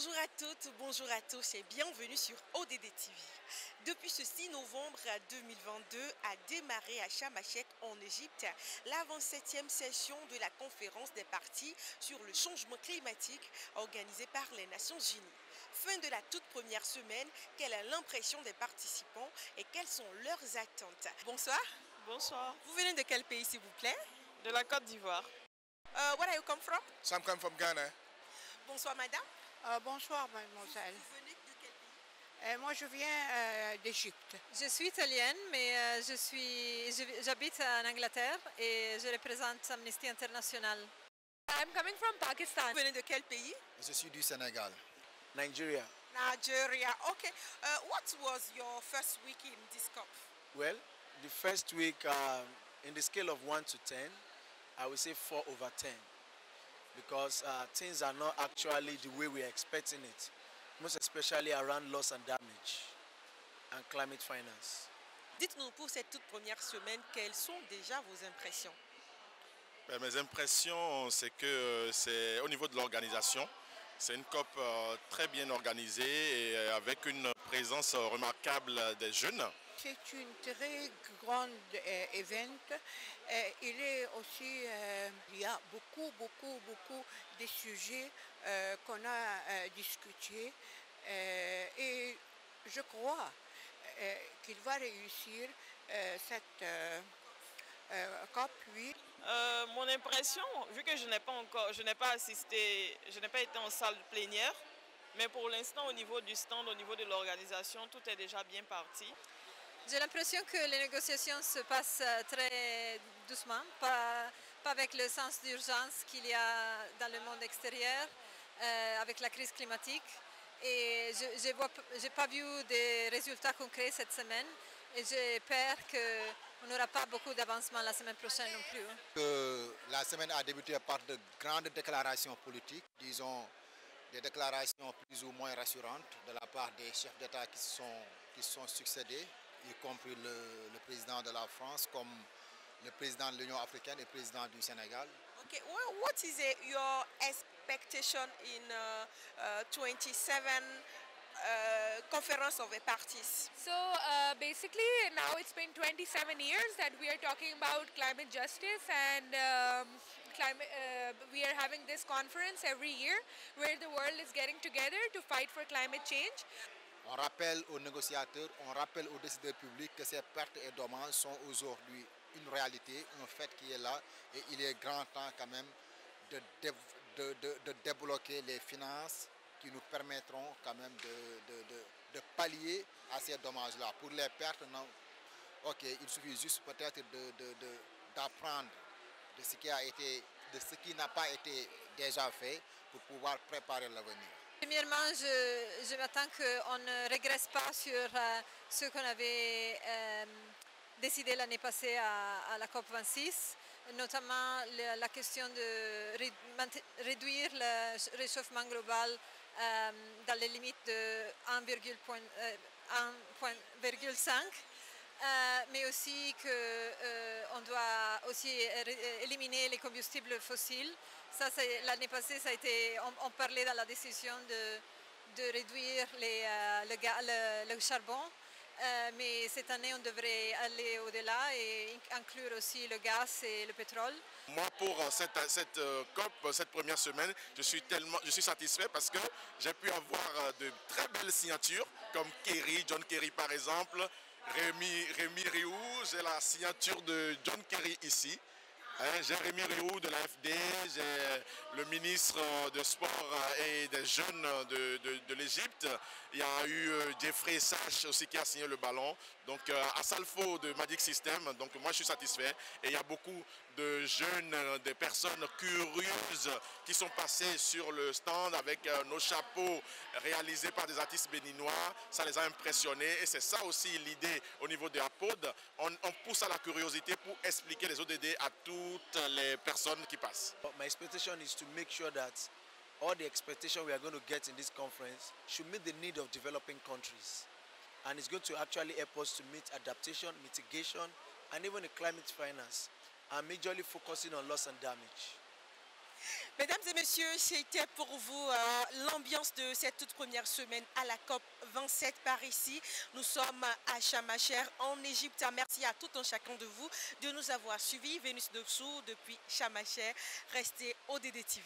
Bonjour à toutes, bonjour à tous et bienvenue sur ODD TV. Depuis ce 6 novembre 2022 a démarré à Sharm el-Sheikh en Égypte la 27e session de la conférence des parties sur le changement climatique organisée par les Nations Unies. Fin de la toute première semaine, quelle est l'impression des participants et quelles sont leurs attentes? Bonsoir. Bonsoir. Vous venez de quel pays s'il vous plaît? De la Côte d'Ivoire. Where are you come from? So I'm coming from Ghana. Bonsoir madame. Bonsoir mademoiselle. Vous venez de quel pays? Moi je viens d'Égypte. Je suis italienne, mais j'habite en Angleterre et je représente Amnesty International. I'm coming from Pakistan. Vous venez de quel pays? Je suis du Sénégal. Nigeria. Nigeria. Okay. What was your first week in this COP? Well, the first week, in the scale of 1 to 10, I would say 4/10, because things are not actually the way we're expecting it, most especially around loss and damage and climate finance. Dites-nous pour cette toute première semaine, quelles sont déjà vos impressions? Mes impressions, c'est que c'est au niveau de l'organisation. C'est une COP très bien organisée et avec une présence remarquable des jeunes. C'est une très grande événement. Il est aussi, il y a beaucoup de sujets qu'on a discutés et je crois qu'il va réussir cette COP 8. Mon impression, vu que je n'ai pas assisté, je n'ai pas été en salle plénière, mais pour l'instant au niveau du stand, au niveau de l'organisation, tout est déjà bien parti. J'ai l'impression que les négociations se passent très doucement, pas avec le sens d'urgence qu'il y a dans le monde extérieur, avec la crise climatique. Et je n'ai pas vu des résultats concrets cette semaine et j'ai peur qu'on n'aura pas beaucoup d'avancement la semaine prochaine non plus. La semaine a débuté par de grandes déclarations politiques, disons des déclarations plus ou moins rassurantes de la part des chefs d'État qui sont succédés, y compris le président de la France, comme le président de l'Union africaine et le président du Sénégal. Okay, well, what is your expectation in 27 conference of the parties? So basically now it's been 27 years that we are talking about climate justice and we are having this conference every year where the world is getting together to fight for climate change. On rappelle aux négociateurs, on rappelle aux décideurs publics que ces pertes et dommages sont aujourd'hui une réalité, un fait qui est là et il est grand temps quand même de débloquer les finances qui nous permettront quand même de pallier à ces dommages-là. Pour les pertes, non, ok, il suffit juste peut-être d'apprendre de ce qui n'a pas été déjà fait pour pouvoir préparer l'avenir. Premièrement, je m'attends qu'on ne régresse pas sur ce qu'on avait décidé l'année passée à la COP26, notamment la question de réduire le réchauffement global dans les limites de 1,5, mais aussi qu'on doit aussi éliminer les combustibles fossiles. Ça, l'année passée, on parlait dans la décision de réduire le charbon, mais cette année, on devrait aller au-delà et inclure aussi le gaz et le pétrole. Moi, pour cette COP, cette première semaine, je suis satisfait parce que j'ai pu avoir de très belles signatures, comme John Kerry par exemple, Rémi Rioux, j'ai la signature de John Kerry ici. J'ai Rémi Rioux de l'AFD, j'ai le ministre de Sport et des Jeunes de l'Égypte. Il y a eu Jeffrey Sach aussi qui a signé le ballon. Donc Assalfo de Magic System, donc moi je suis satisfait. Et il y a beaucoup de jeunes, des personnes curieuses qui sont passées sur le stand avec nos chapeaux réalisés par des artistes béninois. Ça les a impressionnés et c'est ça aussi l'idée au niveau de APOD. On pousse à la curiosité pour expliquer les ODD à toutes les personnes qui passent. My expectation is to make sure that all the expectations we are going to get in this conference should meet the need of developing countries. And it's going to actually help us to meet adaptation, mitigation, and even the climate finance. I'm majorly focusing on loss and damage. Mesdames et messieurs, c'était pour vous l'ambiance de cette toute première semaine à la COP 27 par ici. Nous sommes à Sharm el-Sheikh en Égypte. Merci à tout un chacun de vous de nous avoir suivis. Vénus Dessous depuis Sharm el-Sheikh. Restez au ODD TV.